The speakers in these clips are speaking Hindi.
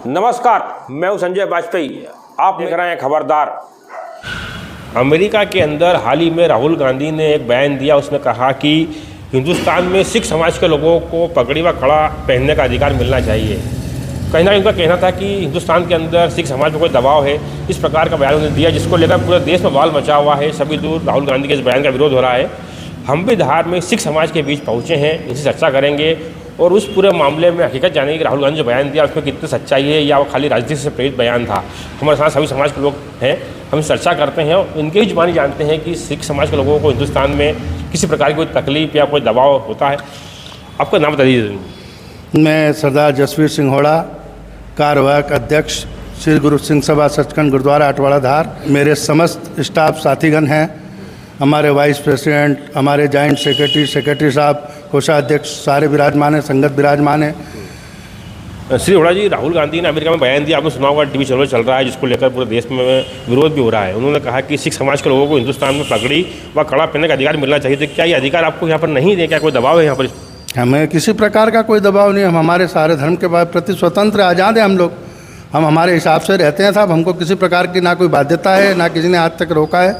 नमस्कार, मैं हूं संजय वाजपेयी। आप देख रहे हैं खबरदार। अमेरिका के अंदर हाल ही में राहुल गांधी ने एक बयान दिया। उसने कहा कि हिंदुस्तान में सिख समाज के लोगों को पगड़ी व कड़ा पहनने का अधिकार मिलना चाहिए। कहीं ना कहीं उनका कहना था कि हिंदुस्तान के अंदर सिख समाज पर कोई दबाव है। इस प्रकार का बयान उन्होंने दिया, जिसको लेकर पूरे देश में बवाल मचा हुआ है। सभी दूर राहुल गांधी के इस बयान का विरोध हो रहा है। हम भी धार में सिख समाज के बीच पहुँचे हैं, इनसे चर्चा करेंगे और उस पूरे मामले में हकीकत जानेंगे कि राहुल गांधी जो बयान दिया उसमें कितनी सच्चाई है या वो खाली राजनीति से प्रेरित बयान था। हमारे साथ सभी समाज के लोग हैं, हम चर्चा करते हैं और इनके ही जुबानी जानते हैं कि सिख समाज के लोगों को हिंदुस्तान में किसी प्रकार की कोई तकलीफ या कोई दबाव होता है। आपका नाम बता दीजिए। मैं सरदार जसवीर सिंह होड़ा, कार्यवाहक अध्यक्ष श्री गुरु सिंह सभा सचखंड गुरुद्वारा अटवाड़ा धार। मेरे समस्त स्टाफ साथीगण हैं, हमारे वाइस प्रेसिडेंट, हमारे जॉइंट सेक्रेटरी साहब, कोषाध्यक्ष सारे विराजमान हैं, संगत विराजमान है। श्री होड़ा जी, राहुल गांधी ने अमेरिका में बयान दिया, आपने सुना होगा, टीवी चैनल चल रहा है, जिसको लेकर पूरे देश में विरोध भी हो रहा है। उन्होंने कहा कि सिख समाज के लोगों को हिंदुस्तान में पगड़ी व कड़ा पहनने का अधिकार मिलना चाहिए। तो क्या ये अधिकार आपको यहाँ पर नहीं दे? क्या कोई दबाव है यहाँ पर? हमें किसी प्रकार का कोई दबाव नहीं। हम हमारे सारे धर्म के प्रति स्वतंत्र आज़ाद हैं। हम हमारे हिसाब से रहते हैं साहब। हमको किसी प्रकार की ना कोई बाध्यता है, ना किसी ने आज तक रोका है।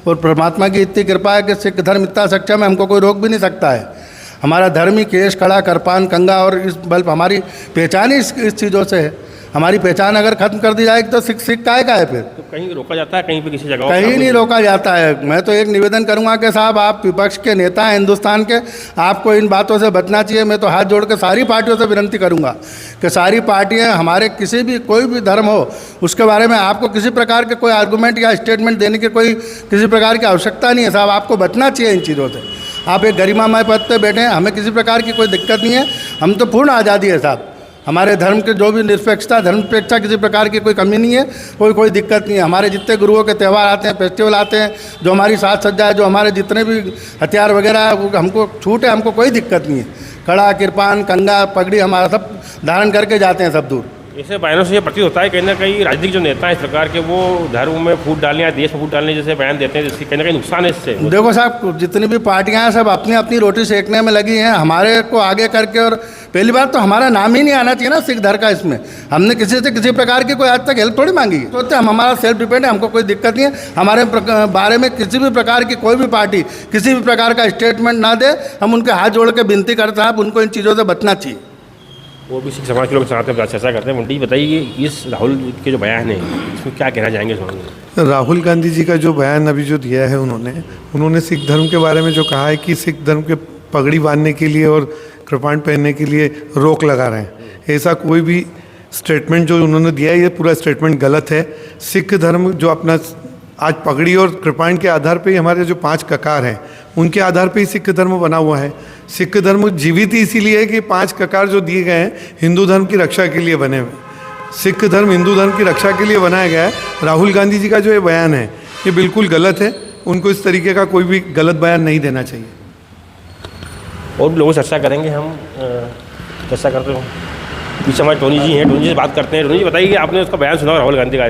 और परमात्मा की इतनी कृपा है कि सिख धर्म इतना सक्षम है, हमको कोई रोक भी नहीं सकता है। हमारा धर्म ही केश, कड़ा, करपान, कंगा और इस बल्ब हमारी पहचान ही इस चीज़ों से है। हमारी पहचान अगर खत्म कर दी जाएगी तो सिख काहे का है फिर? तो कहीं रोका जाता है, कहीं पे किसी जगह कहीं नहीं रोका जाता है। मैं तो एक निवेदन करूंगा कि साहब, आप विपक्ष के नेता हैं हिंदुस्तान के, आपको इन बातों से बचना चाहिए। मैं तो हाथ जोड़ के सारी पार्टियों से विनती करूंगा कि सारी पार्टियां, हमारे किसी भी कोई भी धर्म हो, उसके बारे में आपको किसी प्रकार के कोई आर्गूमेंट या स्टेटमेंट देने की कोई किसी प्रकार की आवश्यकता नहीं है साहब। आपको बचना चाहिए इन चीज़ों से। आप एक गरिमामय पद पर बैठे हैं, हमें किसी प्रकार की कोई दिक्कत नहीं है। हम तो पूर्ण आज़ादी है साहब। हमारे धर्म के जो भी निरपेक्षता, धर्मपेक्षा किसी प्रकार की कोई कमी नहीं है, कोई दिक्कत नहीं है। हमारे जितने गुरुओं के त्यौहार आते हैं, फेस्टिवल आते हैं, जो हमारी साज सज्जा है, जो हमारे जितने भी हथियार वगैरह है, वो हमको छूट है, हमको कोई दिक्कत नहीं है। कड़ा, किरपान, कंगा, पगड़ी हमारा सब धारण करके जाते हैं सब दूर। ऐसे बयानों से ये प्रतीत होता है कहीं ना कहीं राजनीतिक जो नेता हैं इस प्रकार के, वो धर्म में फूट डालने या देश में फूट डालने जैसे बयान देते हैं, जिसकी कहीं ना कहीं नुकसान है इससे। देखो साहब, जितनी भी पार्टियां हैं सब अपनी अपनी रोटी सेकने में लगी हैं, हमारे को आगे करके। और पहली बात तो हमारा नाम ही नहीं आना चाहिए ना सिख धर्म का इसमें। हमने किसी से किसी प्रकार की कोई आज तक हेल्प थोड़ी मांगी है। तो हम हमारा सेल्फ डिपेंड है, हमको कोई दिक्कत नहीं है। हमारे बारे में किसी भी प्रकार की कोई भी पार्टी किसी भी प्रकार का स्टेटमेंट ना दे, हम उनके हाथ जोड़ के विनती करते हैं, उनको इन चीज़ों से बचना चाहिए। वो भी सिख समाज के लोग साथ में चर्चा करते हैं। मुंडी बताइए, इस राहुल के जो बयान है इसमें क्या कहना चाहेंगे? राहुल गांधी जी का जो बयान अभी जो दिया है उन्होंने सिख धर्म के बारे में जो कहा है कि सिख धर्म के पगड़ी बांधने के लिए और कृपाण पहनने के लिए रोक लगा रहे हैं, ऐसा कोई भी स्टेटमेंट जो उन्होंने दिया है, ये पूरा स्टेटमेंट गलत है। सिख धर्म जो अपना आज पगड़ी और कृपाण के आधार पे ही हमारे जो 5 ककार हैं, उनके आधार पे ही सिख धर्म बना हुआ है। सिख धर्म जीवित ही इसीलिए है कि 5 ककार जो दिए गए हैं हिंदू धर्म की रक्षा के लिए बने हुए। सिख धर्म हिंदू धर्म की रक्षा के लिए बनाया गया है। राहुल गांधी जी का जो ये बयान है ये बिल्कुल गलत है। उनको इस तरीके का कोई भी गलत बयान नहीं देना चाहिए। और भी लोगों से चर्चा करेंगे, हम चर्चा करते हैं। पीछे हमारे टोनी जी हैं, टोनी जी से बात करते हैं। टोनी जी बताइए कि आपने उसका बयान सुना राहुल गांधी का,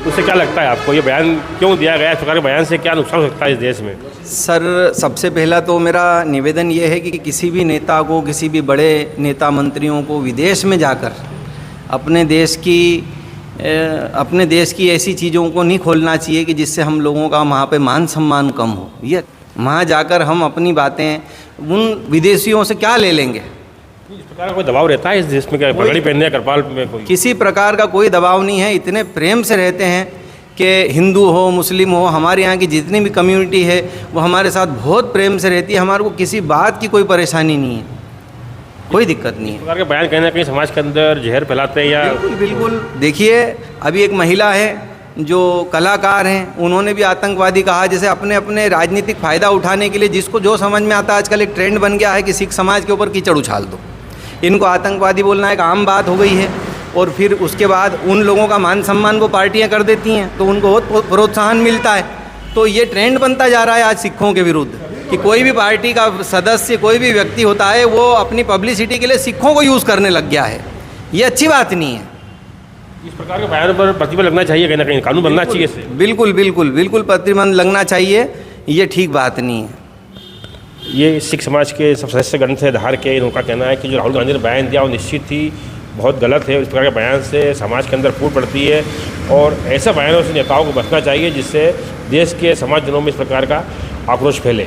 उससे क्या लगता है आपको? ये बयान क्यों दिया गया? इस प्रकार के बयान से क्या नुकसान हो सकता है इस देश में? सर, सबसे पहला तो मेरा निवेदन ये है कि किसी भी नेता को, किसी भी बड़े नेता मंत्रियों को विदेश में जाकर अपने देश की ऐसी चीज़ों को नहीं खोलना चाहिए कि जिससे हम लोगों का वहाँ पे मान सम्मान कम हो। ये वहाँ जाकर हम अपनी बातें उन विदेशियों से क्या ले लेंगे? इस प्रकार का कोई दबाव रहता है इस देश में? क्या पगड़ी पहनने, करपाल में कोई किसी प्रकार का कोई दबाव नहीं है। इतने प्रेम से रहते हैं कि हिंदू हो, मुस्लिम हो, हमारे यहाँ की जितनी भी कम्युनिटी है वो हमारे साथ बहुत प्रेम से रहती है। हमारे को किसी बात की कोई परेशानी नहीं है, कोई दिक्कत नहीं है। इस प्रकार के बयान कहीं ना कहीं समाज के अंदर जहर फैलाते हैं या? बिल्कुल। देखिए, अभी एक महिला है जो कलाकार हैं, उन्होंने भी आतंकवादी कहा। जैसे अपने अपने राजनीतिक फ़ायदा उठाने के लिए जिसको जो समझ में आता है, आजकल एक ट्रेंड बन गया है कि सिख समाज के ऊपर कीचड़ उछाल दो। इनको आतंकवादी बोलना एक आम बात हो गई है। और फिर उसके बाद उन लोगों का मान सम्मान वो पार्टियां कर देती हैं, तो उनको बहुत प्रोत्साहन मिलता है। तो ये ट्रेंड बनता जा रहा है आज सिखों के विरुद्ध कि कोई भी पार्टी का सदस्य, कोई भी व्यक्ति होता है, वो अपनी पब्लिसिटी के लिए सिखों को यूज़ करने लग गया है। ये अच्छी बात नहीं है। इस प्रकार के बयान पर प्रतिबंध लगना चाहिए, कहीं ना कहीं कानून बनना चाहिए इससे। बिल्कुल बिल्कुल बिल्कुल प्रतिबंध लगना चाहिए। ये ठीक बात नहीं है। ये सिख समाज के सब सदस्यगण थे धार के, इनका कहना है कि जो राहुल गांधी ने बयान दिया वो निश्चित ही बहुत गलत है। इस प्रकार के बयान से समाज के अंदर फूट पड़ती है और ऐसे बयानों से नेताओं को बचना चाहिए जिससे देश के समाजजनों में इस प्रकार का आक्रोश फैले।